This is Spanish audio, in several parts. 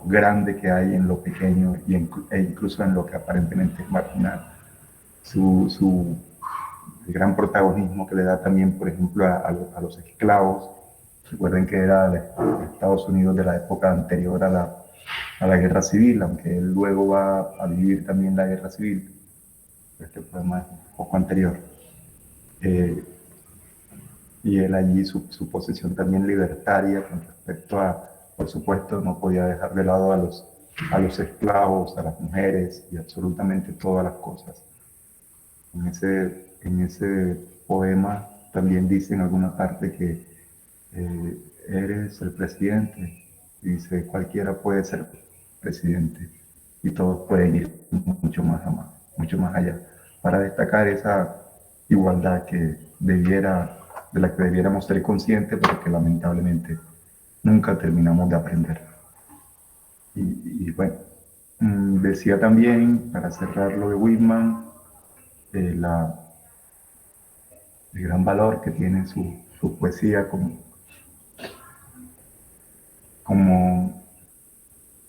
grande que hay en lo pequeño e incluso en lo que aparentemente es marginal. El gran protagonismo que le da también, por ejemplo, a los esclavos. Recuerden que era de Estados Unidos de la época anterior a la guerra civil, aunque él luego va a vivir también la guerra civil. Este poema es un poco anterior. Eh, y él allí, su posición también libertaria con respecto a, por supuesto, no podía dejar de lado a los esclavos, a las mujeres y absolutamente todas las cosas. En ese poema también dice en alguna parte que eres el presidente. Y dice, cualquiera puede ser presidente y todos pueden ir mucho más allá. Para destacar esa igualdad de la que debiéramos ser conscientes, pero que lamentablemente nunca terminamos de aprender. Y bueno, decía también, para cerrar lo de Whitman, la el gran valor que tiene su poesía como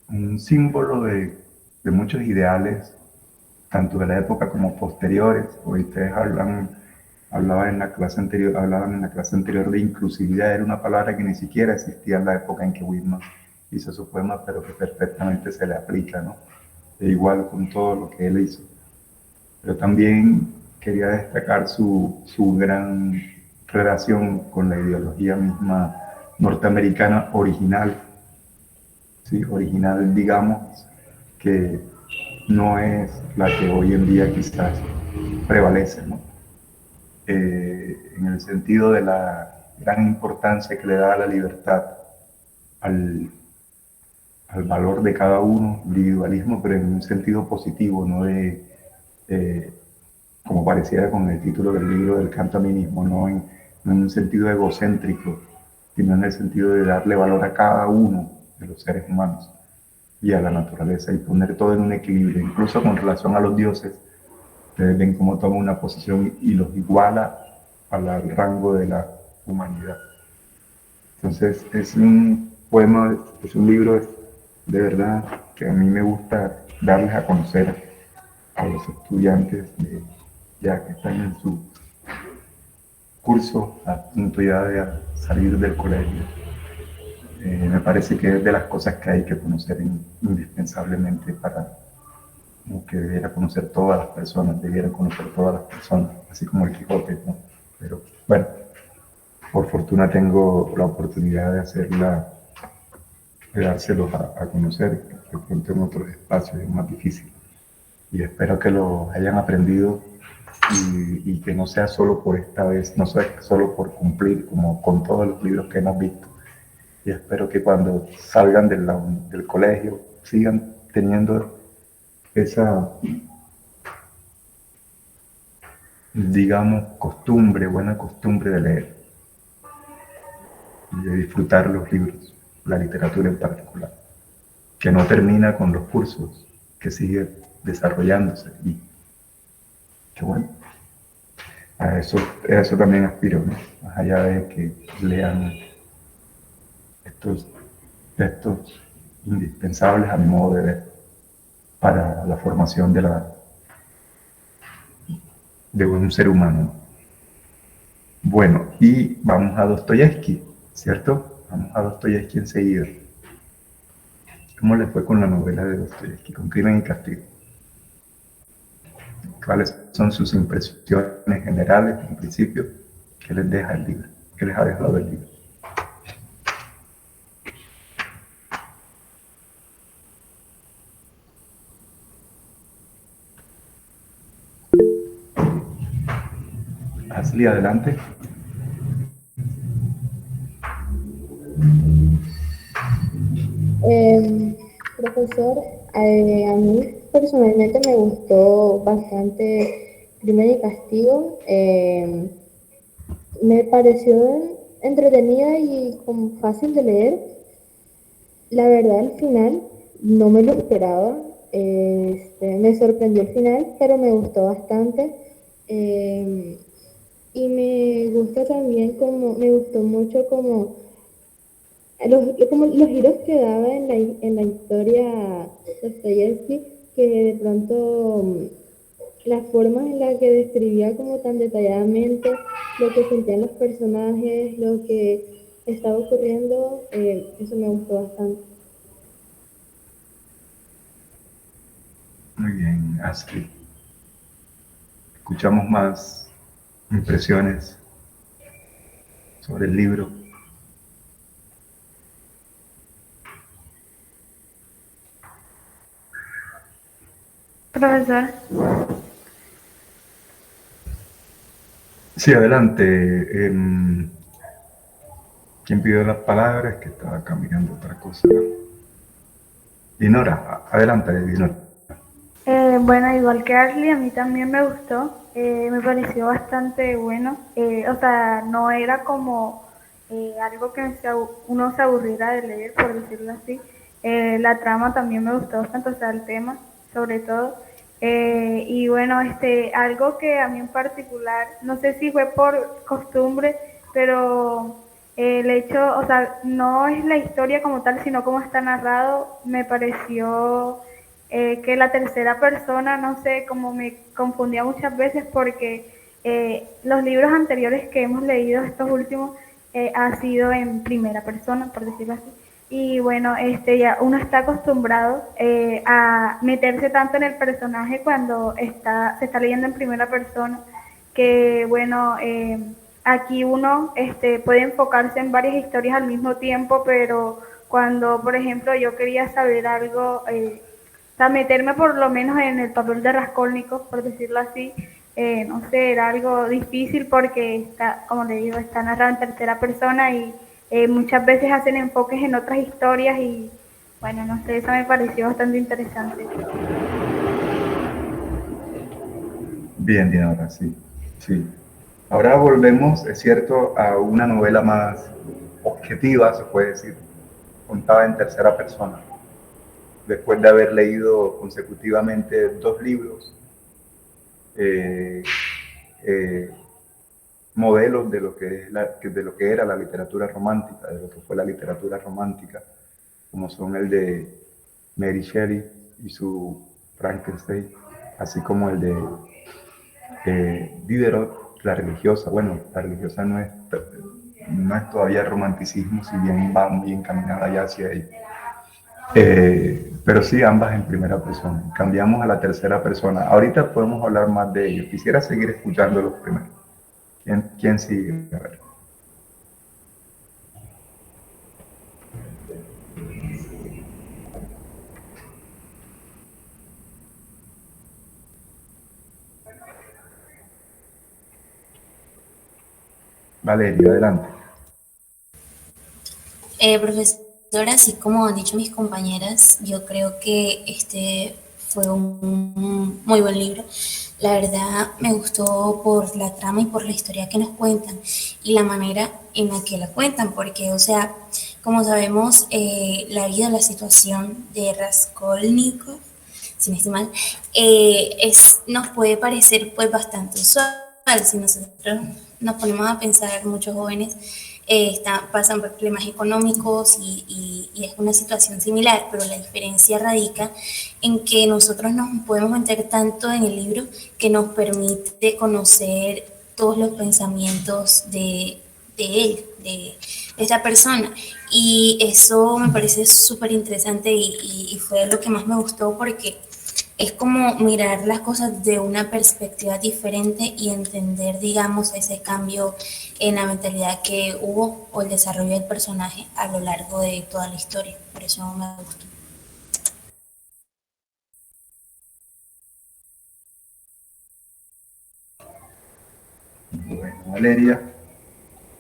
un símbolo de muchos ideales, tanto de la época como posteriores. Hoy ustedes hablaban en la clase anterior de inclusividad, era una palabra que ni siquiera existía en la época en que Whitman hizo su poema, pero que perfectamente se le aplica, ¿no? E igual con todo lo que él hizo. Pero también quería destacar su gran relación con la ideología misma norteamericana original, ¿sí? Original, digamos, que no es la que hoy en día quizás prevalece, ¿no? En el sentido de la gran importancia que le da a la libertad, al, al valor de cada uno, individualismo, pero en un sentido positivo, no eh, como pareciera con el título del libro, del canto a mí mismo, no en un sentido egocéntrico, sino en el sentido de darle valor a cada uno de los seres humanos y a la naturaleza y poner todo en un equilibrio, incluso con relación a los dioses. Ustedes ven cómo toma una posición y los iguala al rango de la humanidad. Entonces es un poema, es un libro de verdad que a mí me gusta darles a conocer a los estudiantes ya que están en su curso a punto ya de salir del colegio. Me parece que es de las cosas que hay que conocer indispensablemente para que debiera conocer todas las personas, debieran conocer todas las personas, así como el Quijote, ¿no? Pero bueno, por fortuna tengo la oportunidad de dárselos a conocer, de pronto en otros espacios es más difícil. Y espero que lo hayan aprendido y que no sea solo por esta vez, no sea solo por cumplir como con todos los libros que hemos visto. Y espero que cuando salgan del colegio sigan teniendo esa, digamos, costumbre, buena costumbre de leer y de disfrutar los libros, la literatura en particular, que no termina con los cursos, que sigue desarrollándose y que bueno, a eso también aspiro, ¿no? Más allá de que lean estos textos indispensables a mi modo de ver para la formación de un ser humano. Bueno, y vamos a Dostoyevsky, ¿cierto? Vamos a Dostoyevsky enseguida. ¿Cómo le fue con la novela de Dostoyevsky, con Crimen y Castigo? ¿Cuáles son sus impresiones generales en principio? ¿Qué les deja el libro? ¿Qué les ha dejado el libro? Ashley, adelante. Profesor, a mí personalmente me gustó bastante Crimen y Castigo. Me pareció entretenida y como fácil de leer. La verdad, al final no me lo esperaba. Me sorprendió el final, pero me gustó bastante. Y me gusta también como, me gustó mucho como como los giros que daba en la historia Dostoyevsky, que de pronto la forma en la que describía como tan detalladamente lo que sentían los personajes, lo que estaba ocurriendo, eso me gustó bastante. Muy bien, Astrid. Escuchamos más impresiones sobre el libro. Profesor, Sí, adelante. ¿Quién pidió las palabras? Que estaba cambiando otra cosa. Dinora, adelante, Dinora. bueno, igual que Ashley, a mí también me gustó, me pareció bastante bueno, o sea, no era como algo que uno se aburriera de leer, por decirlo así. La trama también me gustó bastante, o sea, el tema, sobre todo. Y bueno, algo que a mí en particular, no sé si fue por costumbre, pero el hecho, o sea, no es la historia como tal, sino cómo está narrado, me pareció que la tercera persona, no sé, como me confundía muchas veces porque los libros anteriores que hemos leído, estos últimos, ha sido en primera persona, por decirlo así. Y bueno, ya uno está acostumbrado a meterse tanto en el personaje cuando se está leyendo en primera persona, que bueno, aquí uno puede enfocarse en varias historias al mismo tiempo, pero cuando, por ejemplo, yo quería saber algo, o sea, meterme por lo menos en el papel de Raskolnikov, por decirlo así, no sé, era algo difícil porque está, como le digo, está narrado en tercera persona y muchas veces hacen enfoques en otras historias y bueno, no sé, eso me pareció bastante interesante. Bien, Dinora, sí. Sí. Ahora volvemos, es cierto, a una novela más objetiva, se puede decir, contada en tercera persona. Después de haber leído consecutivamente dos libros, eh, eh, modelos de lo que de lo que era la literatura romántica, de lo que fue la literatura romántica, como son el de Mary Shelley y su Frankenstein, así como el de Diderot, la religiosa. Bueno, la religiosa no es todavía romanticismo, si bien va muy encaminada ya hacia ahí. Pero sí, ambas en primera persona. Cambiamos a la tercera persona. Ahorita podemos hablar más de ello. Quisiera seguir escuchando los primeros. ¿Quién sigue? A ver. Valeria, adelante. Profesora, así como han dicho mis compañeras, yo creo que este fue un muy buen libro. La verdad me gustó por la trama y por la historia que nos cuentan y la manera en la que la cuentan, porque, o sea, como sabemos, la vida, la situación de Raskolnikov, si no estoy mal, nos puede parecer pues bastante usual si nosotros nos ponemos a pensar, muchos jóvenes pasan por problemas económicos y es una situación similar, pero la diferencia radica en que nosotros nos podemos meter tanto en el libro que nos permite conocer todos los pensamientos de él, de esta persona. Y eso me parece súper interesante y fue lo que más me gustó porque es como mirar las cosas de una perspectiva diferente y entender, digamos, ese cambio en la mentalidad que hubo o el desarrollo del personaje a lo largo de toda la historia. Por eso me gustó. Bueno, Valeria,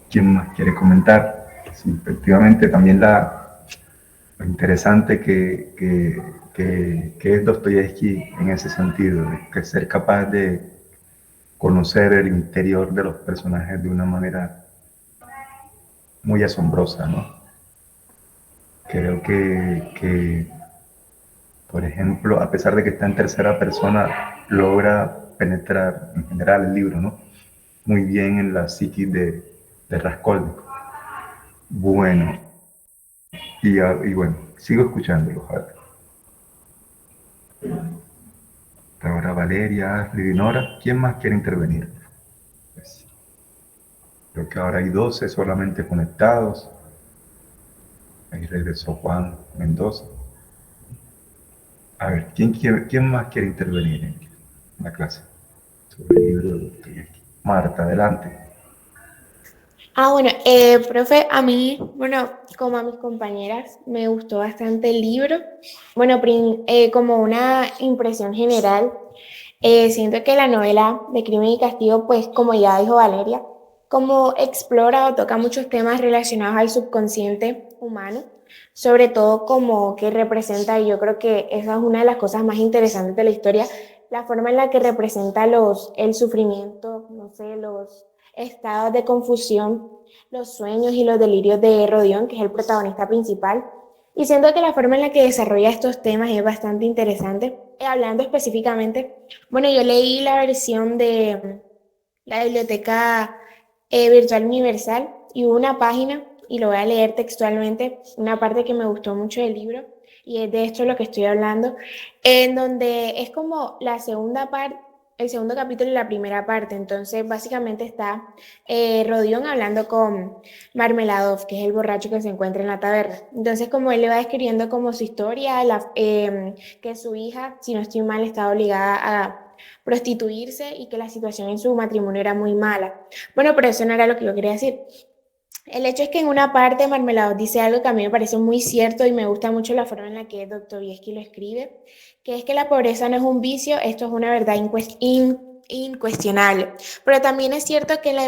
¿quién más quiere comentar? Sí, efectivamente, también lo interesante que es Dostoyevsky en ese sentido, de que ser capaz de conocer el interior de los personajes de una manera muy asombrosa, ¿no? Creo por ejemplo, a pesar de que está en tercera persona, logra penetrar en general el libro, ¿no? Muy bien en la psiquis de Raskolnikov. Bueno, Y bueno, sigo escuchándolo. A ver. Ahora Valeria, Astrid y Nora. ¿Quién más quiere intervenir? Pues, creo que ahora hay 12 solamente conectados. Ahí regresó Juan Mendoza. A ver, ¿quién más quiere intervenir en la clase sobre el libro de Dostoyevsky? Marta, adelante. Bueno, profe, a mí, bueno, como a mis compañeras, me gustó bastante el libro. Bueno, como una impresión general, siento que la novela de Crimen y Castigo, pues como ya dijo Valeria, como explora o toca muchos temas relacionados al subconsciente humano, sobre todo como que representa, y yo creo que esa es una de las cosas más interesantes de la historia, la forma en la que representa el sufrimiento, no sé, los estados de confusión, los sueños y los delirios de Rodión, que es el protagonista principal. Y siento que la forma en la que desarrolla estos temas es bastante interesante. Hablando específicamente, bueno, yo leí la versión de la Biblioteca Virtual Universal y hubo una página, y lo voy a leer textualmente, una parte que me gustó mucho del libro, y es de esto de lo que estoy hablando, en donde es como la segunda parte, el segundo capítulo y la primera parte. Entonces, básicamente está Rodión hablando con Marmeladov, que es el borracho que se encuentra en la taberna. Entonces, como él le va describiendo como su historia, que su hija, si no estoy mal, estaba obligada a prostituirse y que la situación en su matrimonio era muy mala. Bueno, pero eso no era lo que yo quería decir. El hecho es que en una parte Marmeladov dice algo que a mí me parece muy cierto y me gusta mucho la forma en la que Dostoyevsky lo escribe, que es que la pobreza no es un vicio, esto es una verdad incuestionable. Pero también es cierto que la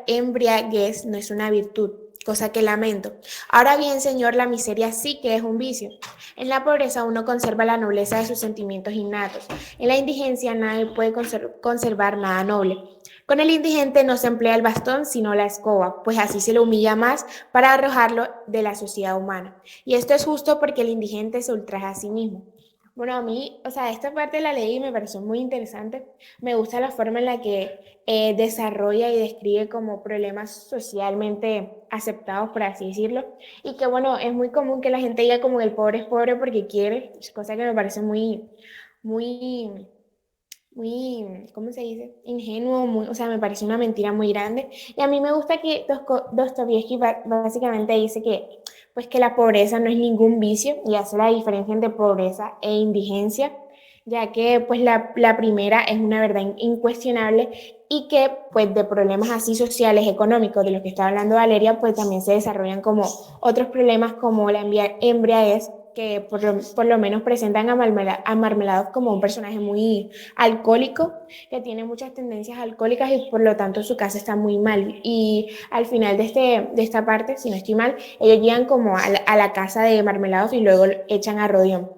embriaguez no es una virtud, cosa que lamento. Ahora bien, señor, la miseria sí que es un vicio. En la pobreza uno conserva la nobleza de sus sentimientos innatos. En la indigencia nadie puede conservar nada noble. Con el indigente no se emplea el bastón sino la escoba, pues así se lo humilla más para arrojarlo de la sociedad humana. Y esto es justo porque el indigente se ultraja a sí mismo. Bueno, a mí, o sea, esta parte la leí y me pareció muy interesante. Me gusta la forma en la que desarrolla y describe como problemas socialmente aceptados, por así decirlo. Y que, bueno, es muy común que la gente diga como que el pobre es pobre porque quiere, cosa que me parece muy ¿cómo se dice? Ingenuo, o sea, me parece una mentira muy grande. Y a mí me gusta que Dostoyevsky básicamente dice que, pues, que la pobreza no es ningún vicio y hace la diferencia entre pobreza e indigencia, ya que pues la primera es una verdad incuestionable y que pues de problemas así sociales, económicos, de los que está hablando Valeria, pues también se desarrollan como otros problemas como la embriaguez, que por lo menos presentan a Marmeladov como un personaje muy alcohólico, que tiene muchas tendencias alcohólicas y por lo tanto su casa está muy mal. Y al final de esta parte, si no estoy mal, ellos llegan como a la casa de Marmeladov y luego echan a Rodión,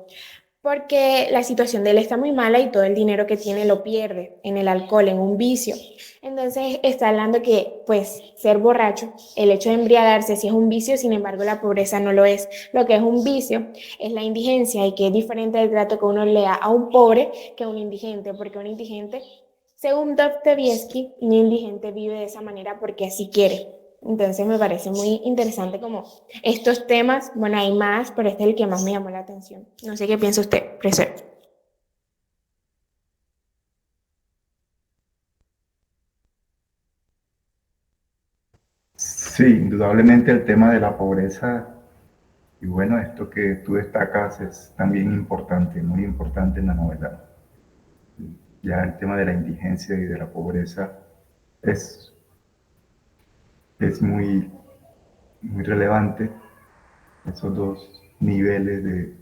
porque la situación de él está muy mala y todo el dinero que tiene lo pierde en el alcohol, en un vicio. Entonces está hablando que pues ser borracho, el hecho de embriagarse sí es un vicio, sin embargo la pobreza no lo es. Lo que es un vicio es la indigencia, y que es diferente del trato que uno le da a un pobre que a un indigente, porque un indigente, según Dostoyevsky, un indigente vive de esa manera porque así quiere. Entonces me parece muy interesante como estos temas. Bueno, hay más, pero este es el que más me llamó la atención. No sé qué piensa usted, profesor. Sí, indudablemente el tema de la pobreza y bueno, esto que tú destacas es también importante, muy importante en la novela. Ya el tema de la indigencia y de la pobreza es, es muy relevante, esos dos niveles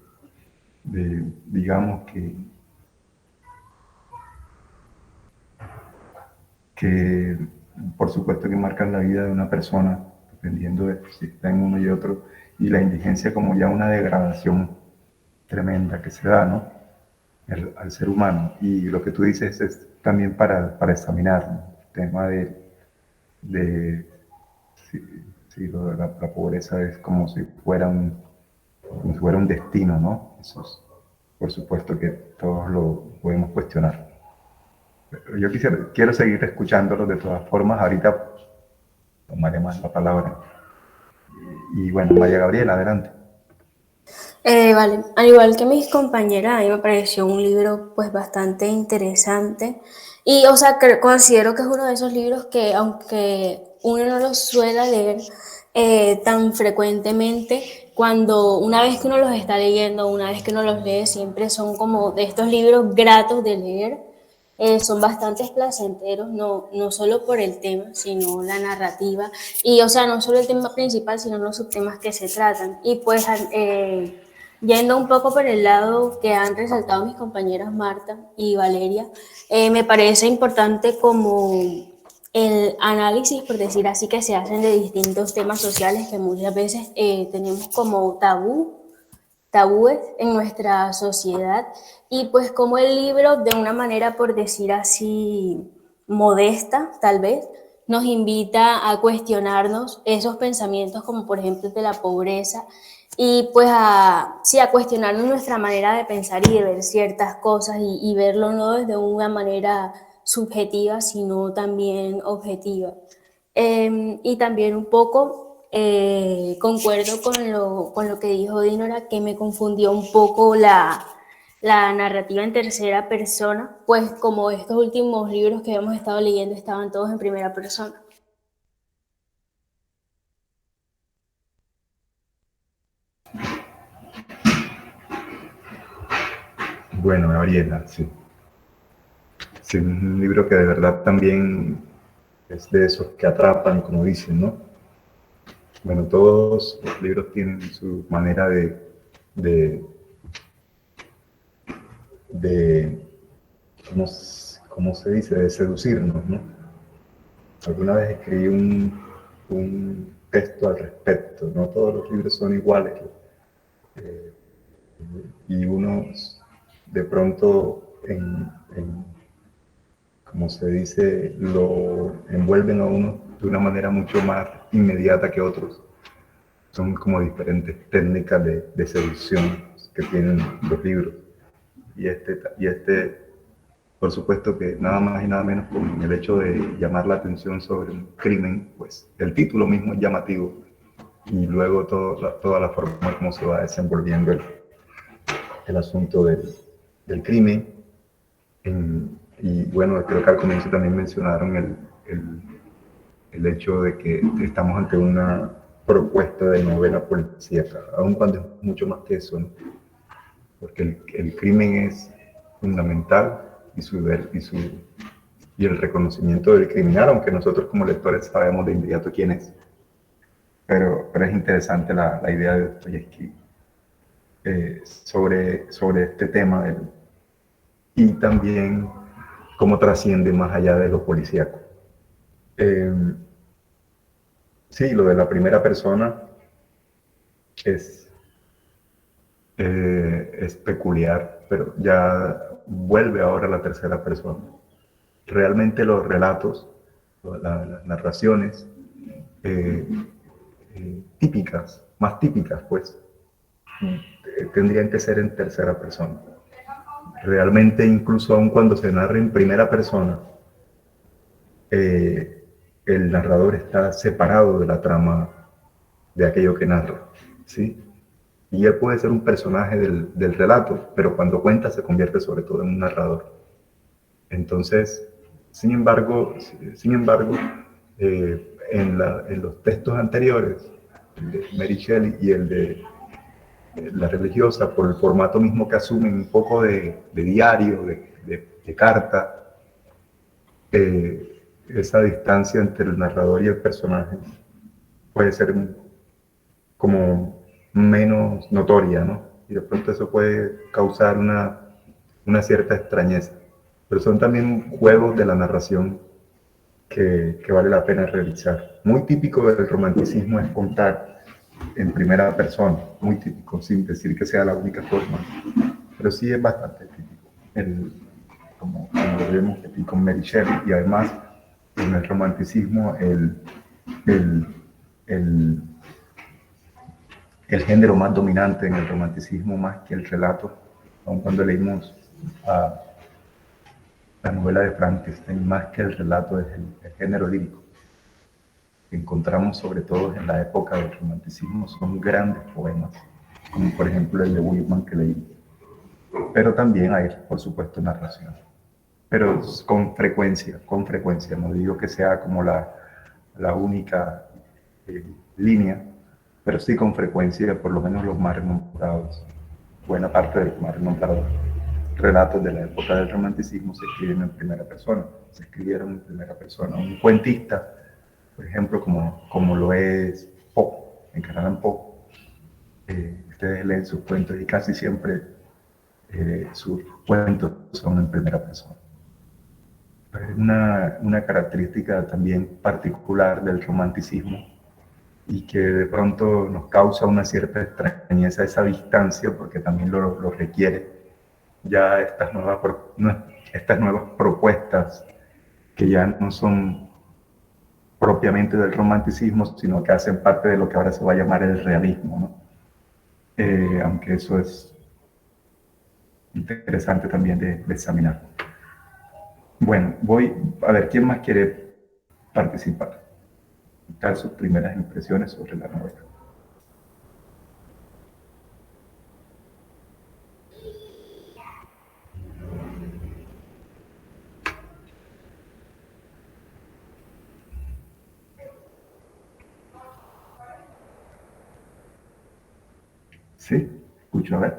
digamos, que por supuesto que marcan la vida de una persona, dependiendo de si está en uno y otro, y la indigencia como ya una degradación tremenda que se da, ¿no? Al ser humano. Y lo que tú dices es también para examinar, ¿no? El tema de sí, sí, la pobreza es como si fuera como si fuera un destino, ¿no? Eso es, por supuesto que todos lo podemos cuestionar. Yo quiero seguir escuchándolo de todas formas. Ahorita tomaré más la palabra. Y bueno, María Gabriela, adelante. Vale, al igual que mis compañeras, a mí me pareció un libro pues bastante interesante y o sea, considero que es uno de esos libros que aunque uno no los suele leer tan frecuentemente, cuando una vez que uno los está leyendo, una vez que uno los lee, siempre son como de estos libros gratos de leer. Son bastante placenteros, no solo por el tema, sino la narrativa y o sea, no solo el tema principal, sino los subtemas que se tratan y pues yendo un poco por el lado que han resaltado mis compañeras Marta y Valeria, me parece importante como el análisis, por decir así, que se hacen de distintos temas sociales que muchas veces tenemos como tabúes en nuestra sociedad y pues como el libro de una manera, por decir así, modesta tal vez, nos invita a cuestionarnos esos pensamientos como por ejemplo de la pobreza y pues sí, a cuestionarnos nuestra manera de pensar y de ver ciertas cosas y verlo no desde una manera subjetiva, sino también objetiva. Y también un poco concuerdo con lo que dijo Dinora, que me confundió un poco la narrativa en tercera persona, pues como estos últimos libros que hemos estado leyendo estaban todos en primera persona. Bueno, Gabriela, sí. Sí, es un libro que de verdad también es de esos que atrapan, como dicen, ¿no? Bueno, todos los libros tienen su manera de, de ¿cómo, cómo se dice? De seducirnos, ¿no? Alguna vez escribí un texto al respecto. No todos los libros son iguales. eh, y unos de pronto como se dice, lo envuelven a uno de una manera mucho más inmediata que otros. Son como diferentes técnicas de seducción que tienen los libros. Y este, por supuesto que nada más y nada menos con el hecho de llamar la atención sobre un crimen, pues el título mismo es llamativo y luego toda la forma como se va desenvolviendo el asunto del crimen. Y bueno, creo que al comienzo también mencionaron el hecho de que estamos ante una propuesta de novela policíaca, aun cuando es mucho más que eso, ¿no? Porque el crimen es fundamental y el reconocimiento del criminal, aunque nosotros como lectores sabemos de inmediato quién es. Pero es interesante la idea de Dostoyevsky sobre este tema y también cómo trasciende más allá de lo policíaco. Sí, lo de la primera persona es peculiar, pero ya vuelve ahora a la tercera persona. Realmente los relatos, las narraciones típicas, más típicas pues, tendrían que ser en tercera persona. Realmente incluso aun cuando se narra en primera persona, el narrador está separado de la trama de aquello que narra, ¿sí? Y él puede ser un personaje del relato, pero cuando cuenta se convierte sobre todo en un narrador. Entonces, sin embargo en los textos anteriores, el de Mary Shelley y el de La religiosa, por el formato mismo que asumen un poco de diario, de carta, esa distancia entre el narrador y el personaje puede ser como menos notoria, ¿no? Y de pronto eso puede causar una cierta extrañeza. Pero son también juegos de la narración que vale la pena realizar. Muy típico del romanticismo es contar en primera persona, muy típico, sin decir que sea la única forma, pero sí es bastante típico, como lo vemos aquí con Mary Shelley, y además en el romanticismo el, el género más dominante en el romanticismo más que el relato, aun cuando leímos la novela de Frankenstein, más que el relato es el género lírico. Que encontramos sobre todo en la época del romanticismo son grandes poemas como por ejemplo el de Whitman que leí. Pero también hay, por supuesto, narración. Pero con frecuencia, no digo que sea como la única línea, pero sí con frecuencia, por lo menos los más renombrados, buena parte de los más renombrados relatos de la época del romanticismo se escriben en primera persona, se escribieron en primera persona. Un cuentista, por ejemplo, como lo es Poe, Edgar Allan Poe, ustedes leen sus cuentos y casi siempre sus cuentos son en primera persona. Es una característica también particular del romanticismo y que de pronto nos causa una cierta extrañeza esa distancia porque también lo requiere ya estas nuevas propuestas que ya no son propiamente del romanticismo, sino que hacen parte de lo que ahora se va a llamar el realismo, ¿no? Aunque eso es interesante también de examinar. Bueno, voy a ver quién más quiere participar, dar sus primeras impresiones sobre la novela. Sí, escucho, a ver.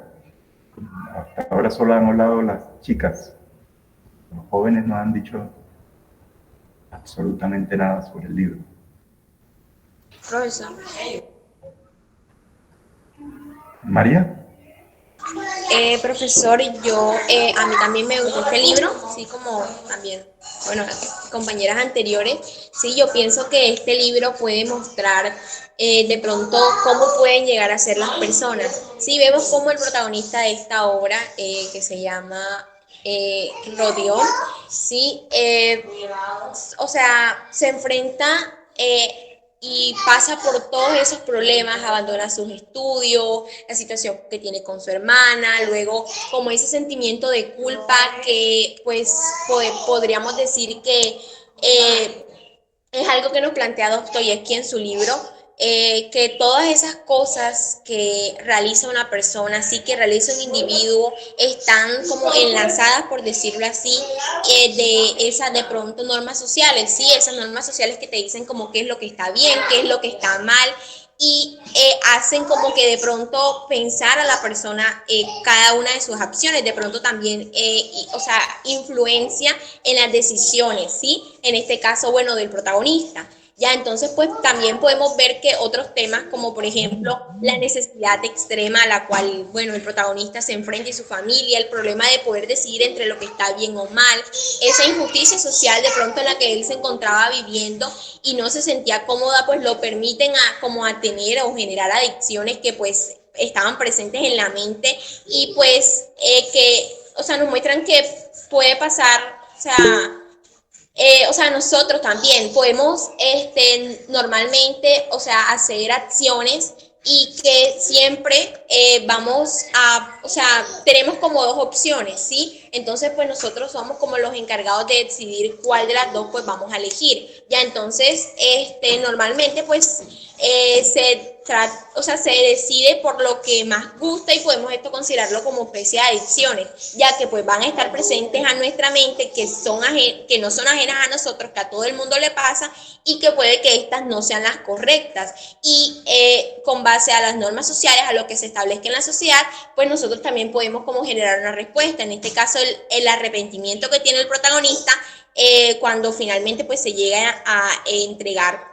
Hasta ahora solo han hablado las chicas. Los jóvenes no han dicho absolutamente nada sobre el libro. Profesor. María. Profesor, a mí también me gustó este libro, así como también, bueno, compañeras anteriores. Sí, yo pienso que este libro puede mostrar de pronto cómo pueden llegar a ser las personas. Sí, vemos cómo el protagonista de esta obra, que se llama Rodión, sí, o sea, se enfrenta y pasa por todos esos problemas, abandona sus estudios, la situación que tiene con su hermana, luego como ese sentimiento de culpa que pues podríamos decir que es algo que nos plantea Dostoyevsky en su libro, que todas esas cosas que realiza una persona, sí que realiza un individuo, están como enlazadas, por decirlo así, de esas de pronto normas sociales, sí, esas normas sociales que te dicen como qué es lo que está bien, qué es lo que está mal, y hacen como que de pronto pensar a la persona cada una de sus acciones, de pronto también, o sea, influencia en las decisiones, ¿sí? En este caso, bueno, del protagonista. Ya, entonces, pues también podemos ver que otros temas, como por ejemplo la necesidad extrema a la cual, bueno, el protagonista se enfrenta y su familia, el problema de poder decidir entre lo que está bien o mal, esa injusticia social de pronto en la que él se encontraba viviendo y no se sentía cómoda, pues lo permiten como a tener o generar adicciones que pues estaban presentes en la mente y pues o sea, nos muestran que puede pasar, o sea, nosotros también podemos normalmente, o sea, hacer acciones y que siempre vamos a, o sea, tenemos como dos opciones, ¿sí? Entonces, pues nosotros somos como los encargados de decidir cuál de las dos, pues vamos a elegir. Ya, entonces, normalmente, pues, o sea, se decide por lo que más gusta y podemos esto considerarlo como especie de adicciones, ya que pues van a estar presentes a nuestra mente, que no son ajenas a nosotros, que a todo el mundo le pasa y que puede que estas no sean las correctas. Y con base a las normas sociales, a lo que se establezca en la sociedad, pues nosotros también podemos como generar una respuesta. En este caso, el arrepentimiento que tiene el protagonista cuando finalmente pues se llega a entregar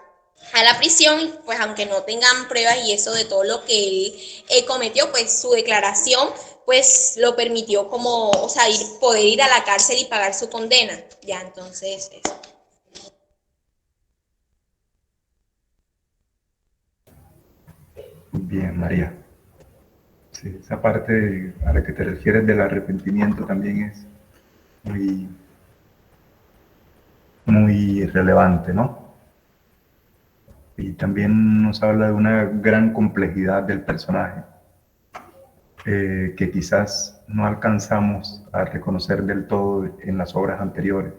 a la prisión, pues aunque no tengan pruebas y eso de todo lo que él cometió, pues su declaración pues lo permitió como, o sea, poder ir a la cárcel y pagar su condena. Ya, entonces eso. Bien, María. Sí, esa parte a la que te refieres del arrepentimiento también es muy, muy relevante, ¿no? Y también nos habla de una gran complejidad del personaje, que quizás no alcanzamos a reconocer del todo en las obras anteriores.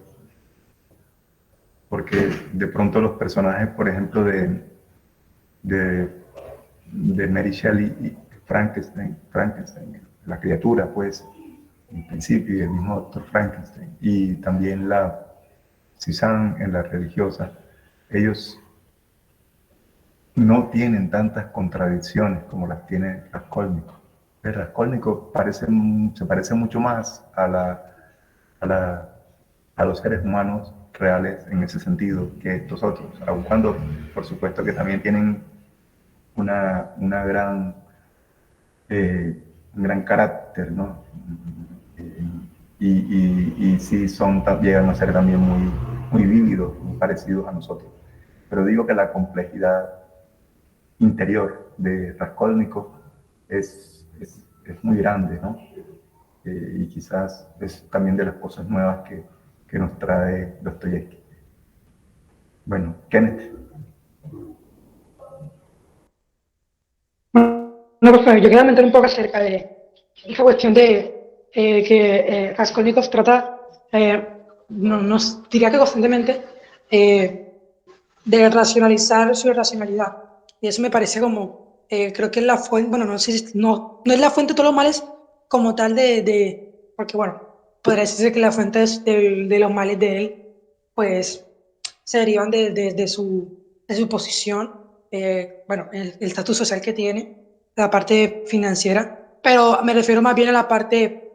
Porque de pronto los personajes, por ejemplo, de Mary Shelley Frankenstein, la criatura, pues, en principio, y el mismo doctor Frankenstein, y también la Cézanne en la religiosa, ellos no tienen tantas contradicciones como las tiene Raskolnikov. Raskolnikov se parece mucho más a, la, a los seres humanos reales en ese sentido que estos otros, aun cuando por supuesto que también tienen una gran, un gran carácter, ¿no? Y sí llegan a ser también muy vívidos, muy parecidos a nosotros. Pero digo que la complejidad interior de Raskolnikov es muy grande, ¿no? Y quizás es también de las cosas nuevas que nos trae Dostoyevsky. Bueno, Kenneth. No, pues yo quería comentar un poco acerca de esa cuestión de que Raskolnikov trata, nos diría que constantemente, de racionalizar su irracionalidad. Y eso me parece como, creo que es la fuente, bueno, no sé si, no es la fuente de todos los males como tal porque bueno, podría decirse que la fuente de los males de él, pues, se derivan de su posición, bueno, el estatus social que tiene, la parte financiera, pero me refiero más bien a la parte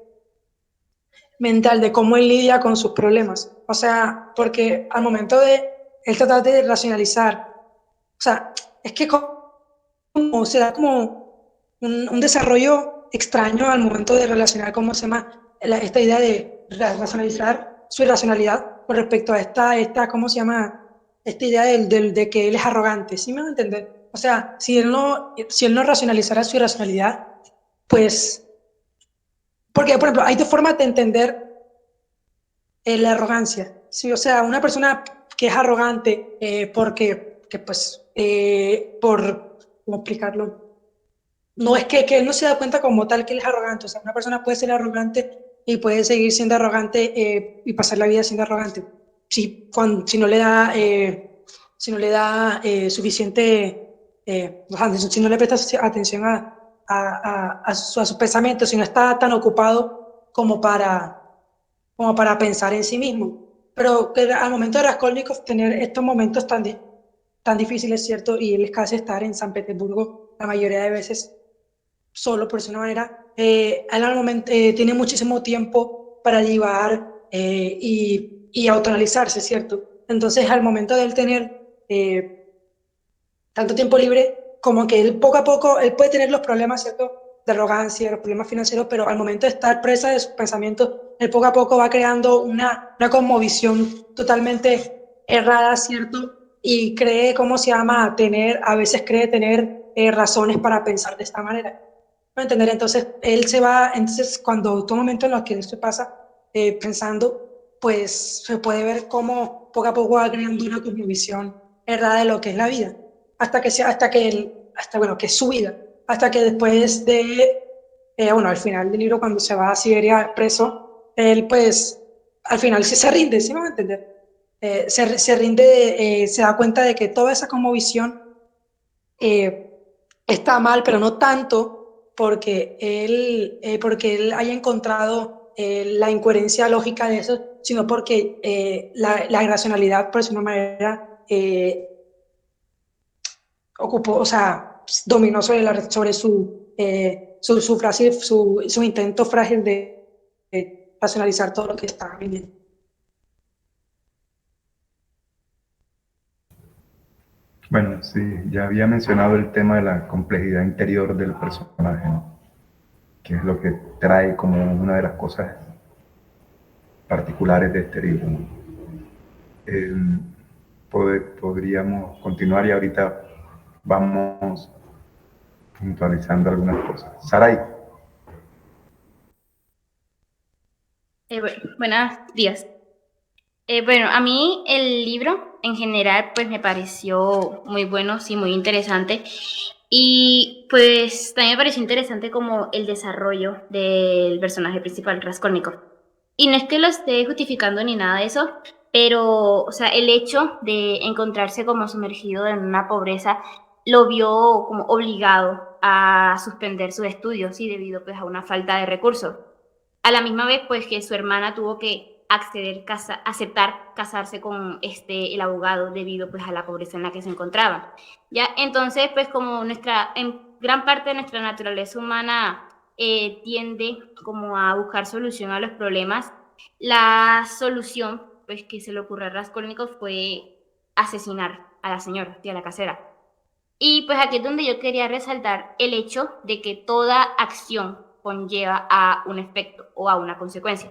mental, de cómo él lidia con sus problemas. O sea, porque al momento de él tratar de racionalizar, o sea, es que como se da como un desarrollo extraño al momento de relacionar cómo se llama esta idea de racionalizar su irracionalidad con respecto a ¿cómo se llama? Esta idea de que él es arrogante, ¿sí me van a entender? O sea, si él no racionalizara su irracionalidad, pues, porque, por ejemplo, hay dos formas de entender la arrogancia. Sí, o sea, una persona que es arrogante pues, ¿cómo explicarlo? No es que él no se da cuenta como tal que él es arrogante. O sea, una persona puede ser arrogante y puede seguir siendo arrogante y pasar la vida siendo arrogante. Si no le da, suficiente, o sea, si no le presta atención a sus pensamientos, si no está tan ocupado como para pensar en sí mismo. Pero que al momento de Raskolnikov tener estos momentos tan difíciles, ¿cierto? Y él es casi estar en San Petersburgo la mayoría de veces solo, por decirlo de una manera, él al momento tiene muchísimo tiempo para divagar y autoanalizarse, ¿cierto? Entonces, al momento de él tener tanto tiempo libre, como que él poco a poco, él puede tener los problemas, ¿cierto? De arrogancia, los problemas financieros, pero al momento de estar presa de sus pensamientos, él poco a poco va creando una cosmovisión totalmente errada, ¿cierto? Y cree, ¿cómo se llama? A veces cree tener razones para pensar de esta manera. ¿No entender? Entonces, entonces cuando todo momento en los que esto pasa, pensando, pues se puede ver cómo poco a poco va creando una cosmovisión errada de lo que es la vida bueno, que es su vida, hasta que después bueno, al final del libro, cuando se va a Siberia preso, él pues al final se rinde, ¿sí me va a entender? Se rinde, se da cuenta de que toda esa cosmovisión eh, está mal, pero no tanto porque él haya encontrado la incoherencia lógica de eso, sino porque la irracionalidad, por decirlo de una manera, ocupó, o sea, dominó sobre su frágil, su intento frágil de racionalizar todo lo que estaba viviendo. Bueno, sí, ya había mencionado el tema de la complejidad interior del personaje, ¿no? Que es lo que trae como una de las cosas particulares de este libro, ¿no? Eh, Podríamos continuar y ahorita vamos puntualizando algunas cosas. Saray. Buenos días. Bueno, a mí el libro en general pues me pareció muy bueno, sí, muy interesante. Y pues también me pareció interesante como el desarrollo del personaje principal, Raskolnikov. Y no es que lo esté justificando ni nada de eso, pero, o sea, el hecho de encontrarse como sumergido en una pobreza lo vio como obligado a suspender sus estudios, ¿sí? Debido pues a una falta de recursos. A la misma vez pues que su hermana tuvo que aceptar casarse con el abogado debido pues a la pobreza en la que se encontraba. Ya, entonces pues como en gran parte de nuestra naturaleza humana tiende como a buscar solución a los problemas, la solución pues que se le ocurrió a Raskolnikov fue asesinar a la señora, a la casera. Y pues aquí es donde yo quería resaltar el hecho de que toda acción conlleva a un efecto o a una consecuencia,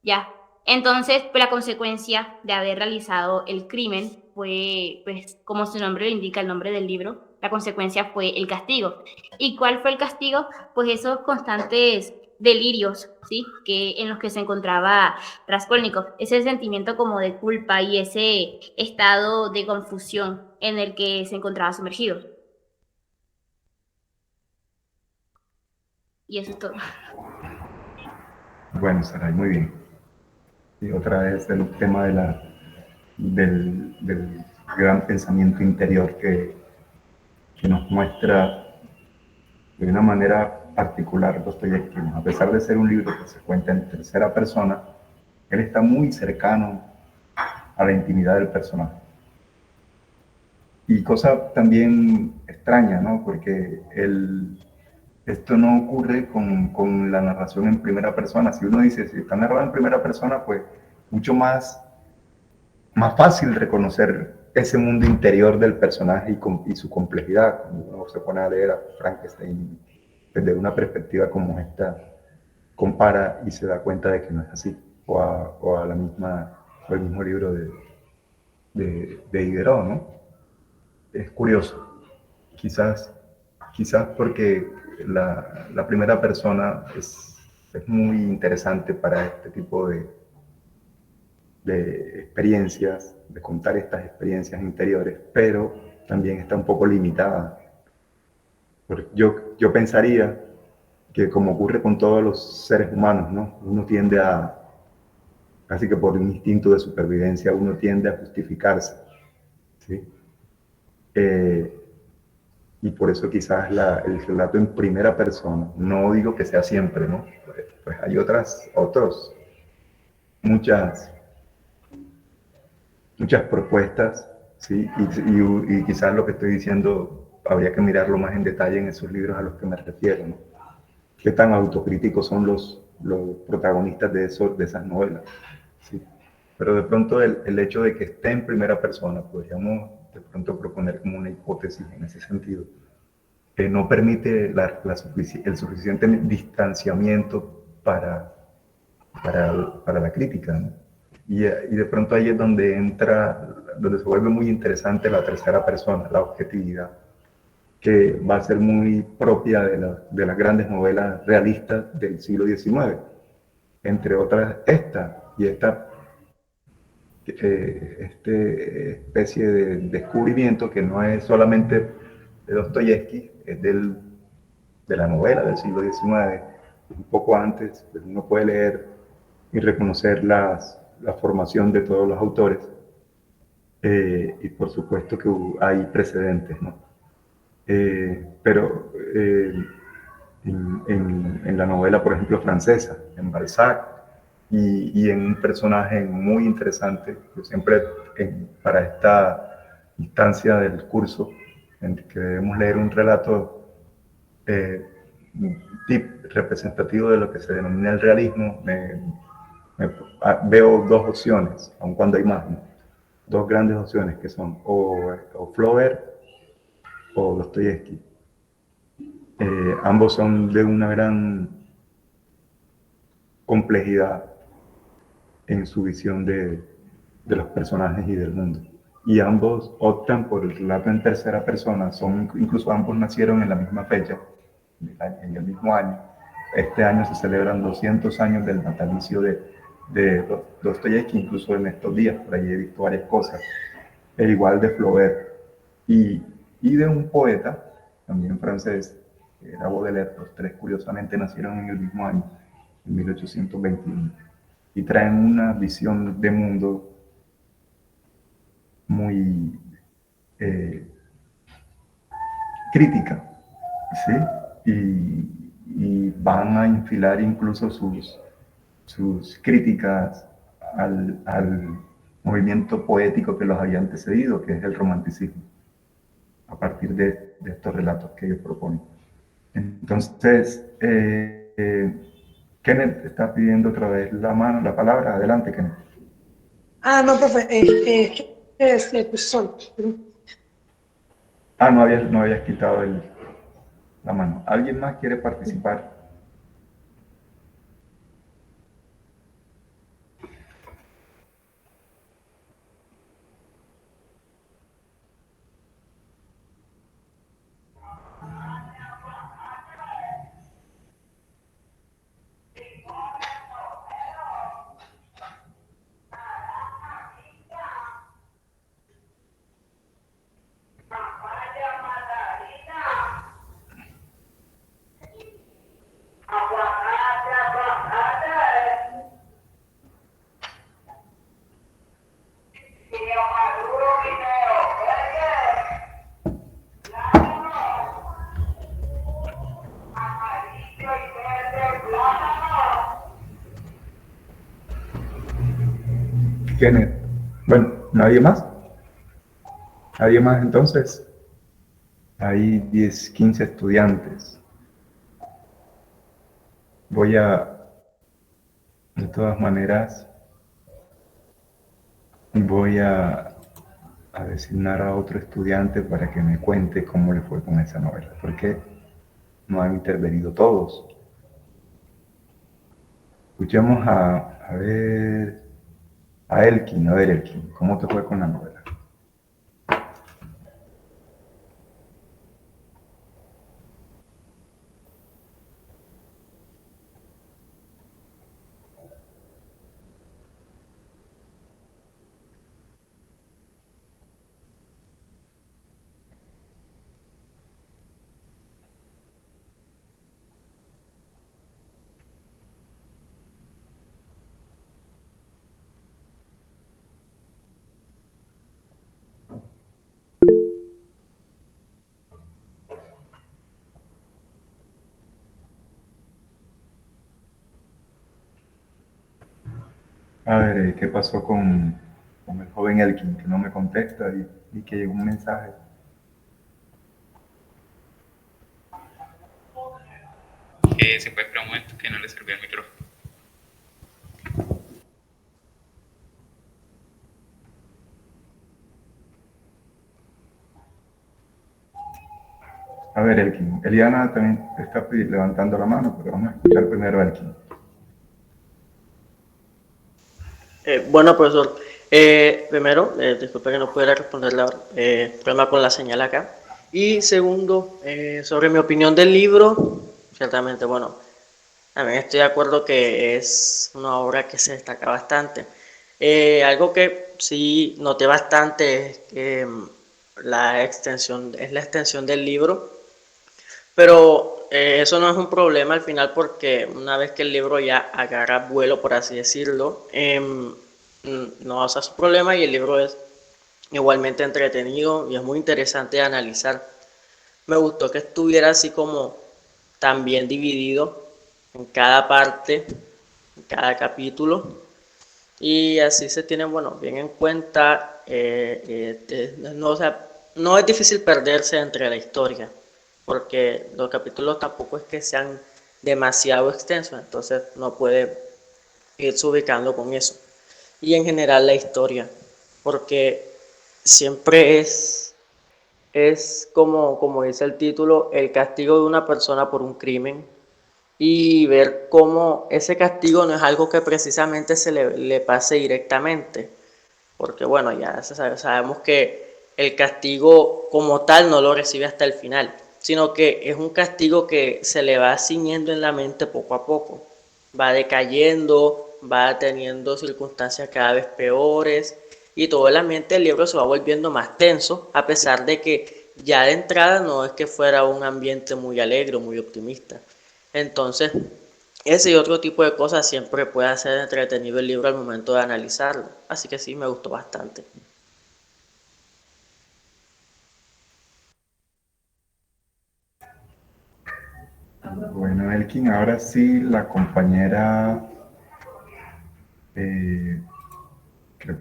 ¿ya? Entonces, pues la consecuencia de haber realizado el crimen fue, pues como su nombre lo indica, el nombre del libro, la consecuencia fue el castigo. ¿Y cuál fue el castigo? Pues esos constantes delirios, ¿sí? En los que se encontraba Raskolnikov, ese sentimiento como de culpa y ese estado de confusión en el que se encontraba sumergido. Y eso es todo. Bueno, Saray, muy bien. Y otra vez el tema del gran pensamiento interior que nos muestra de una manera particular Dostoyevski. A pesar de ser un libro que se cuenta en tercera persona, él está muy cercano a la intimidad del personaje. Y cosa también extraña, ¿no? Porque esto no ocurre con la narración en primera persona. Si uno dice, si está narrado en primera persona, pues mucho más fácil reconocer ese mundo interior del personaje y su complejidad. Cuando uno se pone a leer a Frankenstein desde una perspectiva como esta, compara y se da cuenta de que no es así. O el mismo libro de Diderot, ¿no? Es curioso. Quizás porque la primera persona es muy interesante para este tipo de experiencias, de contar estas experiencias interiores, pero también está un poco limitada. Porque yo pensaría que, como ocurre con todos los seres humanos, ¿no? Uno tiende casi que por un instinto de supervivencia, uno tiende a justificarse, ¿sí? Y por eso quizás el relato en primera persona, no digo que sea siempre, ¿no? Pues hay muchas propuestas, ¿sí? Y quizás lo que estoy diciendo habría que mirarlo más en detalle en esos libros a los que me refiero, ¿no? ¿Qué tan autocríticos son los protagonistas de esas novelas? ¿Sí? Pero de pronto el hecho de que esté en primera persona, podríamos de pronto proponer como una hipótesis en ese sentido, que no permite el suficiente distanciamiento para la crítica, ¿no? Y de pronto ahí es donde se vuelve muy interesante la tercera persona, la objetividad, que va a ser muy propia de las grandes novelas realistas del siglo XIX, entre otras esta especie de descubrimiento que no es solamente de Dostoyevski, es de la novela del siglo XIX, un poco antes. Pues uno puede leer y reconocer la formación de todos los autores, y por supuesto que hay precedentes, ¿no? Pero en la novela, por ejemplo, francesa, en Balzac, y en un personaje muy interesante, yo siempre para esta instancia del curso, en que debemos leer un relato representativo de lo que se denomina el realismo, veo dos opciones, aun cuando hay más, ¿no? Dos grandes opciones que son o Flaubert o Dostoyevski. Ambos son de una gran complejidad en su visión de los personajes y del mundo. Y ambos optan por el relato en tercera persona, incluso ambos nacieron en la misma fecha, en el mismo año. Este año se celebran 200 años del natalicio de Dostoyevski, incluso en estos días, por ahí he visto varias cosas, e igual de Flaubert, y de un poeta, también francés, que era Baudelaire. Los tres curiosamente nacieron en el mismo año, en 1821, y traen una visión de mundo muy crítica, ¿sí? y van a infilar incluso sus críticas al movimiento poético que los había antecedido, que es el romanticismo, a partir de estos relatos que ellos proponen. Entonces, Kenneth está pidiendo otra vez la palabra. Adelante, Kenneth. Ah, no, profe, pues sol. Ah, no habías quitado la mano. ¿Alguien más quiere participar? Kenneth. Bueno, ¿nadie más? ¿Nadie más entonces? Hay 10, 15 estudiantes. Voy de todas maneras, voy a designar a otro estudiante para que me cuente cómo le fue con esa novela, porque no han intervenido todos. Escuchemos a ver, a Elkin. A ver, Elkin, ¿cómo te fue con la novela? A ver, ¿qué pasó con el joven Elkin que no me contesta y que llegó un mensaje? Se puede esperar un momento que no le servía el micrófono. A ver, Elkin. Eliana también está levantando la mano, pero vamos a escuchar primero a Elkin. Bueno, profesor, primero, disculpe que no pudiera responder la problema con la señal acá. Y segundo, sobre mi opinión del libro, ciertamente, bueno, también estoy de acuerdo que es una obra que se destaca bastante. Algo que sí noté bastante es que es la extensión del libro, pero eso no es un problema al final porque una vez que el libro ya agarra vuelo, por así decirlo, no va a ser su problema y el libro es igualmente entretenido y es muy interesante de analizar. Me gustó que estuviera así como también dividido en cada parte, en cada capítulo, y así se tiene, bueno, bien en cuenta, no, o sea, no es difícil perderse entre la historia, porque los capítulos tampoco es que sean demasiado extensos, entonces no puede irse ubicando con eso. Y en general la historia, porque siempre es como dice el título, el castigo de una persona por un crimen y ver cómo ese castigo no es algo que precisamente le pase directamente, porque bueno, ya sabemos que el castigo como tal no lo recibe hasta el final, sino que es un castigo que se le va ciñendo en la mente poco a poco, va decayendo, va teniendo circunstancias cada vez peores y todo el ambiente del libro se va volviendo más tenso, a pesar de que ya de entrada no es que fuera un ambiente muy alegre, muy optimista. Entonces, ese y otro tipo de cosas siempre puede hacer entretenido el libro al momento de analizarlo. Así que sí, me gustó bastante. Bueno, Elkin, ahora sí la compañera, creo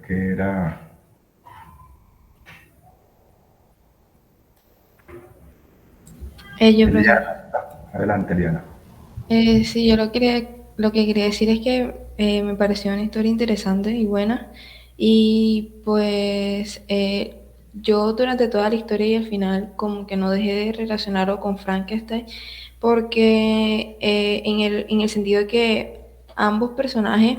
que era Yo, profesor. Eliana. Adelante, Eliana. Sí, yo lo que quería decir es que me pareció una historia interesante y buena. Y pues yo durante toda la historia y al final como que no dejé de relacionarlo con Frankenstein porque en el sentido de que ambos personajes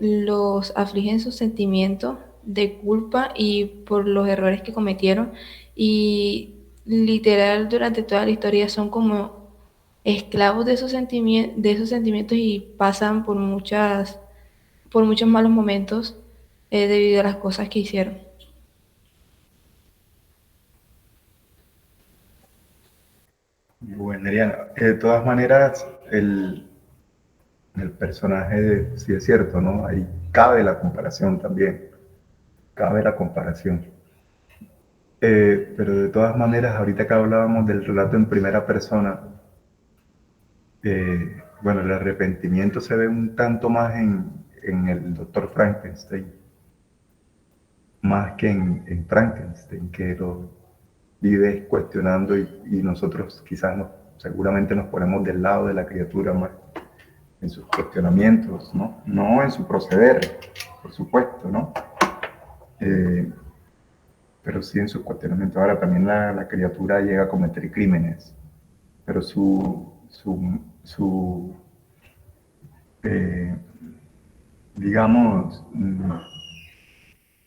los afligen sus sentimientos de culpa y por los errores que cometieron y literal durante toda la historia son como esclavos de esos sentimientos y pasan por muchos malos momentos debido a las cosas que hicieron. Bueno, Eliana, de todas maneras, el personaje, sí es cierto, ¿no? Ahí cabe la comparación también, cabe la comparación. Pero de todas maneras, ahorita que hablábamos del relato en primera persona, bueno, el arrepentimiento se ve un tanto más en el doctor Frankenstein, más que en Frankenstein, que lo vive cuestionando y nosotros quizás seguramente nos ponemos del lado de la criatura más en sus cuestionamientos, ¿no? No en su proceder, por supuesto, ¿no? Eh, pero sí en sus cuestionamientos. Ahora también la criatura llega a cometer crímenes, pero eh, digamos,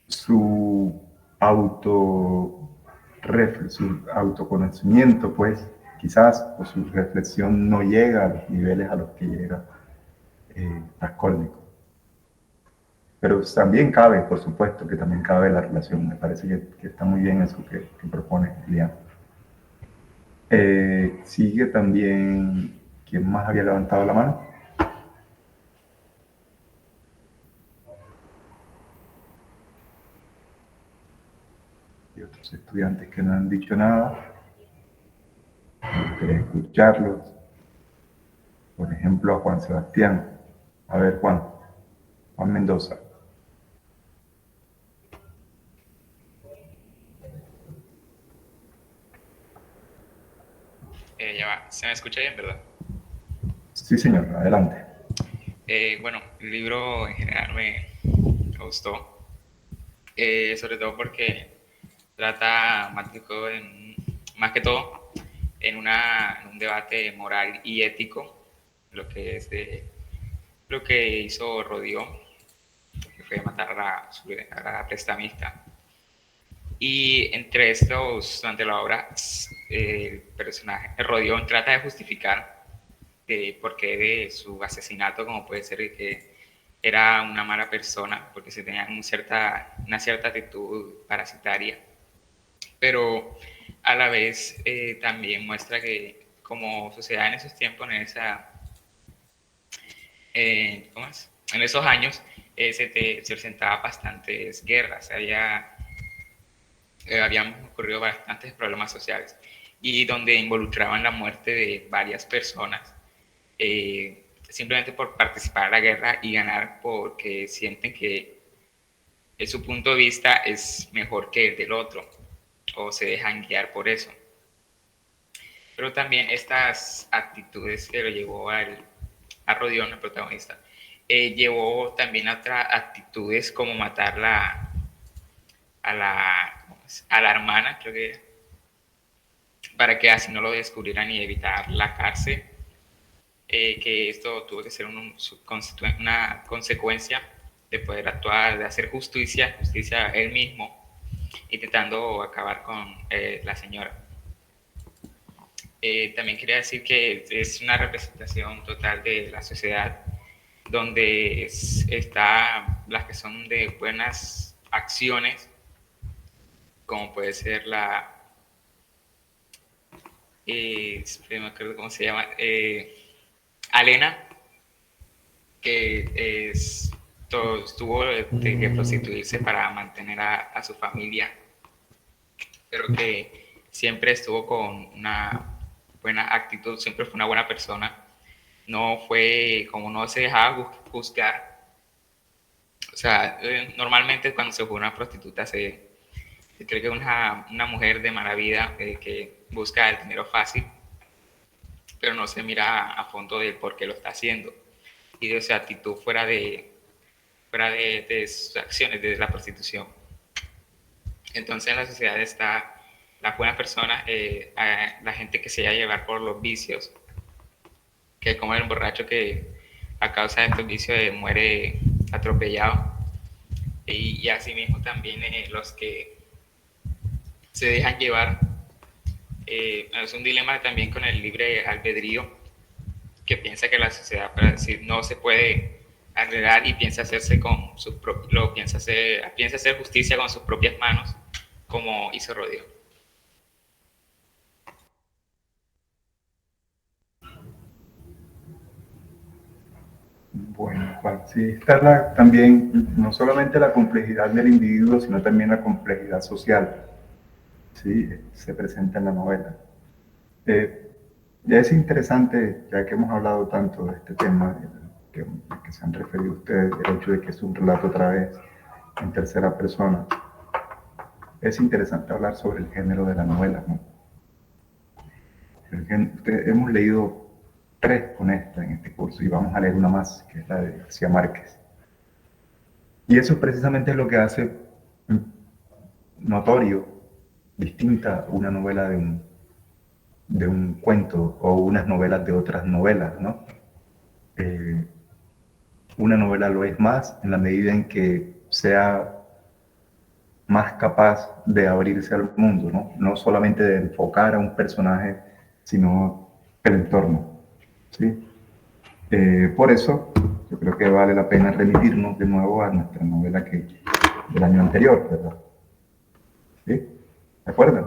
su su autoconocimiento, pues, quizás, o su reflexión no llega a los niveles a los que llega Raskolnikov. Pero también cabe, por supuesto, que también cabe la relación. Me parece que está muy bien eso que propone Liam. Sigue también, ¿quién más había levantado la mano? Y otros estudiantes que no han dicho nada. Me gustaría escucharlos. Por ejemplo, a Juan Sebastián. A ver, Juan Mendoza. Ya va, se me escucha bien, ¿verdad? Sí, señor, adelante. Bueno, el libro en general me gustó, sobre todo porque trata más que todo en un debate moral y ético, lo que es lo que hizo Rodió, que fue matar a la prestamista. Y entre estos, durante la obra, el personaje, Rodión trata de justificar por qué de su asesinato, como puede ser que era una mala persona, porque se tenía una cierta actitud parasitaria. Pero a la vez también muestra que como sociedad en esos tiempos, en esos años, se presentaban bastantes guerras, habían ocurrido bastantes problemas sociales y donde involucraban la muerte de varias personas simplemente por participar en la guerra y ganar porque sienten que su punto de vista es mejor que el del otro o se dejan guiar por eso. Pero también estas actitudes que lo llevó a Rodión, el protagonista, llevó también a otras actitudes como matar a la hermana, creo que para que así no lo descubrieran y evitar la cárcel, que esto tuvo que ser una consecuencia de poder actuar, de hacer justicia él mismo, intentando acabar con la señora. También quería decir que es una representación total de la sociedad, donde está las que son de buenas acciones, como puede ser no me acuerdo cómo se llama, Alena, que tuvo que prostituirse para mantener a su familia, pero que siempre estuvo con buena actitud, siempre fue una buena persona. No fue como no se dejaba juzgar. O sea, normalmente cuando se juzga una prostituta se cree que es una mujer de mala vida que busca el dinero fácil, pero no se mira a fondo de por qué lo está haciendo y de su actitud fuera de sus acciones de la prostitución. Entonces en la sociedad está la buena persona, la gente que se deja llevar por los vicios, que es como el borracho que a causa de estos vicios muere atropellado. Y asimismo también los que se dejan llevar. Es un dilema también con el libre albedrío, que piensa que la sociedad, para decir, no se puede arreglar y piensa hacerse con sus piensa hacer justicia con sus propias manos, como hizo Rodrigo. Bueno, Juan, sí, está también no solamente la complejidad del individuo, sino también la complejidad social, ¿sí? Se presenta en la novela. Ya es interesante, ya que hemos hablado tanto de este tema, que se han referido ustedes, el hecho de que es un relato otra vez en tercera persona. Es interesante hablar sobre el género de la novela, ¿no? Hemos leído 3 con esta en este curso y vamos a leer una más, que es la de García Márquez. Y eso precisamente es lo que hace notorio, distinta una novela de un cuento o unas novelas de otras novelas, ¿no? Una novela lo es más en la medida en que sea más capaz de abrirse al mundo, ¿no? No solamente de enfocar a un personaje, sino el entorno, ¿sí? Por eso, yo creo que vale la pena remitirnos de nuevo a nuestra novela del año anterior, ¿verdad? ¿Sí? ¿Se acuerdan?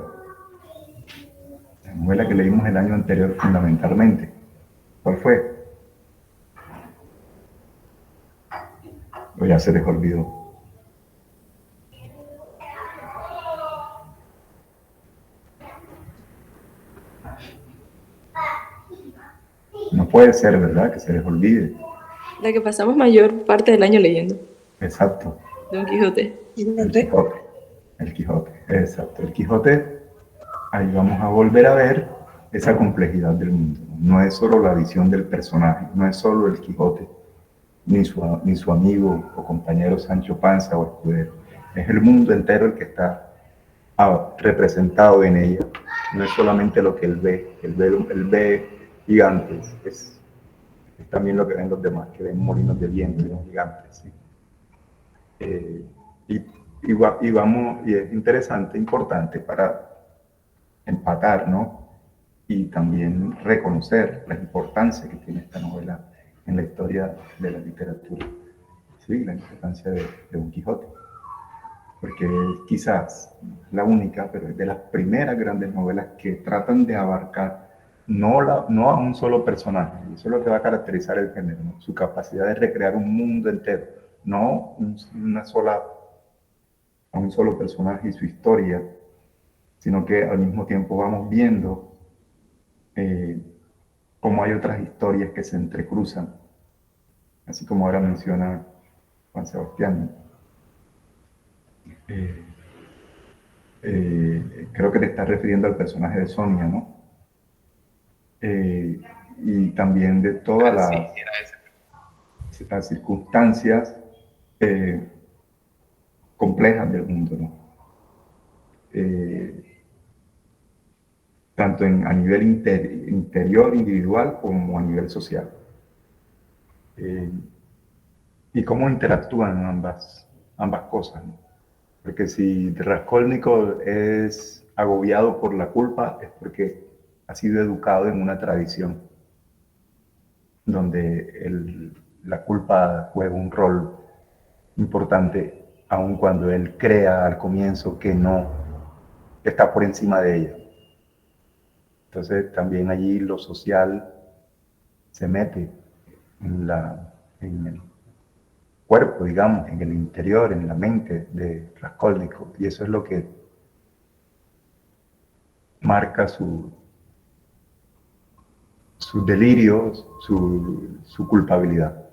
La novela que leímos el año anterior fundamentalmente. ¿Cuál fue? O ya se les olvidó. No puede ser, ¿verdad? Que se les olvide. La que pasamos mayor parte del año leyendo. Exacto. Don Quijote. El Quijote. El Quijote, exacto. El Quijote, ahí vamos a volver a ver esa complejidad del mundo. No es solo la visión del personaje, no es solo el Quijote, ni su amigo o compañero Sancho Panza o escudero. Es el mundo entero el que está representado en ella. No es solamente lo que él ve gigantes, es también lo que ven los demás, que ven molinos de viento y ven gigantes, ¿sí? Y es interesante, importante para empatar, ¿no? Y también reconocer la importancia que tiene esta novela en la historia de la literatura, ¿sí? La importancia de Don Quijote, porque es quizás la única, pero es de las primeras grandes novelas que tratan de abarcar no a un solo personaje. Eso es lo que va a caracterizar el género, ¿no? Su capacidad de recrear un mundo entero, no a un solo personaje y su historia, sino que al mismo tiempo vamos viendo cómo hay otras historias que se entrecruzan, así como ahora menciona Juan Sebastián. Creo que te estás refiriendo al personaje de Sonia, ¿no? Y también de todas las circunstancias complejas del mundo, ¿no? Tanto a nivel interior, individual, como a nivel social. Y cómo interactúan ambas cosas, ¿no? Porque si Raskolnikov es agobiado por la culpa, es porque ha sido educado en una tradición donde la culpa juega un rol importante, aun cuando él crea al comienzo que está por encima de ella. Entonces también allí lo social se mete en el cuerpo, digamos, en el interior, en la mente de Raskolnikov, y eso es lo que marca su sus delirios, su culpabilidad.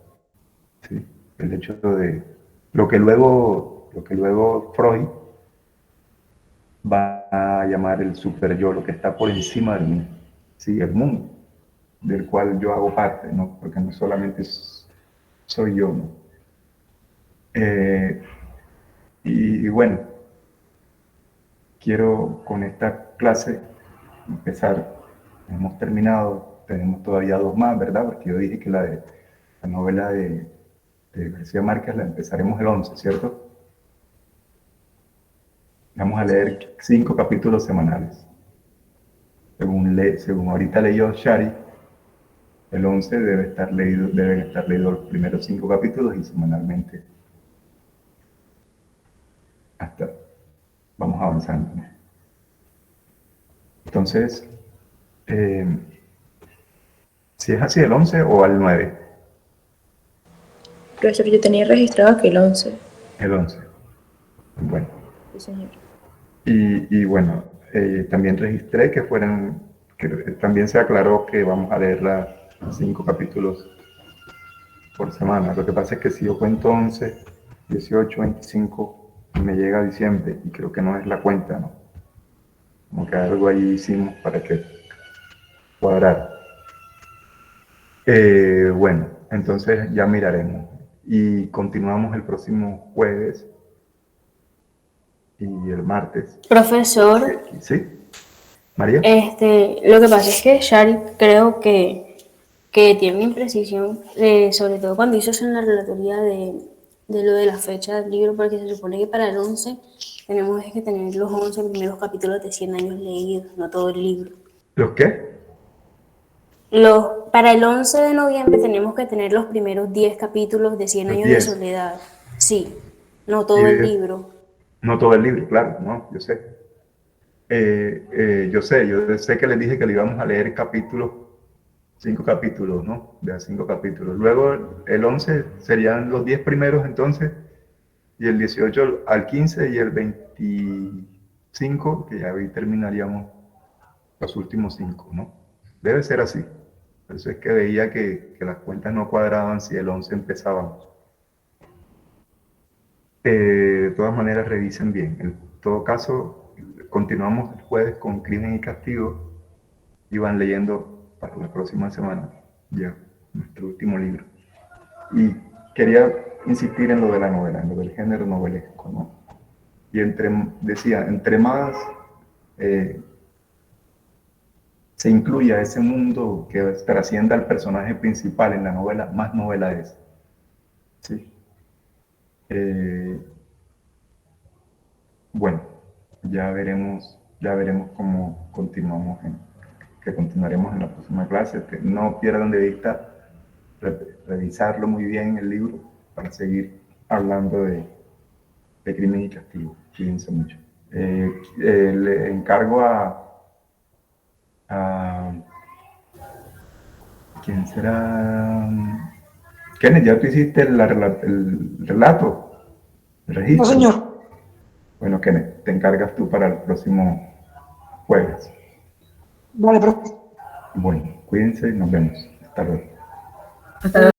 ¿Sí? El hecho de lo que luego Freud va a llamar el super yo, lo que está por encima de mí, ¿sí? El mundo del cual yo hago parte, ¿no? Porque no solamente soy yo, ¿no? Y bueno, quiero con esta clase empezar. Hemos terminado, tenemos todavía 2 más, ¿verdad? Porque yo dije que la novela de García Márquez la empezaremos el 11, ¿cierto? Vamos a leer 5 capítulos semanales. Según ahorita leyó Shari, el 11 deben estar leídos los primeros 5 capítulos y semanalmente hasta vamos avanzando, ¿no? Entonces, si es así, el 11 o al 9. Profesor, yo tenía registrado que el 11. El 11. Bueno. Sí, señor. Y bueno, también registré que también se aclaró que vamos a leer 5 capítulos por semana. Lo que pasa es que si yo cuento 11, 18, 25, me llega a diciembre y creo que no es la cuenta, ¿no? Como que algo ahí hicimos para que cuadrar. Bueno, entonces ya miraremos. Y continuamos el próximo jueves y el martes. Profesor, ¿Sí? ¿María? lo que pasa es que Shari creo que tiene una imprecisión, sobre todo cuando hizo eso en la relatoría de lo de la fecha del libro, porque se supone que para el 11 tenemos que tener los 11 primeros capítulos de 100 años leídos, no todo el libro. ¿Los qué? Para el 11 de noviembre tenemos que tener los primeros 10 capítulos de 100 Los años 10. de soledad. Sí, no todo el libro. No todo el libro, claro, no, yo sé. Yo sé que les dije que le íbamos a leer 5 capítulos, ¿no? De a 5 capítulos. Luego el 11 serían los 10 primeros entonces, y el 18 al 15 y el 25, que ya ahí terminaríamos los últimos 5, ¿no? Debe ser así. Por eso es que veía que las cuentas no cuadraban si el 11 empezábamos. De todas maneras, revisen bien. En todo caso, continuamos el jueves con Crimen y Castigo y van leyendo para la próxima semana ya nuestro último libro. Y quería insistir en lo de la novela, en lo del género novelesco, ¿no? Y entre más se incluya ese mundo que trascienda al personaje principal en la novela, más novela es. ¿Sí? Bueno, ya veremos cómo continuaremos en la próxima clase. No pierdan de vista revisarlo muy bien el libro para seguir hablando de Crimen y Castigo. Cuídense mucho. Le encargo a ¿quién será? Kenneth, ¿ya tú hiciste el relato? ¿El registro? No, señor. Bueno, Kenneth, te encargas tú para el próximo jueves. Vale, profe. Bueno, cuídense y nos vemos. Hasta luego. Hasta luego.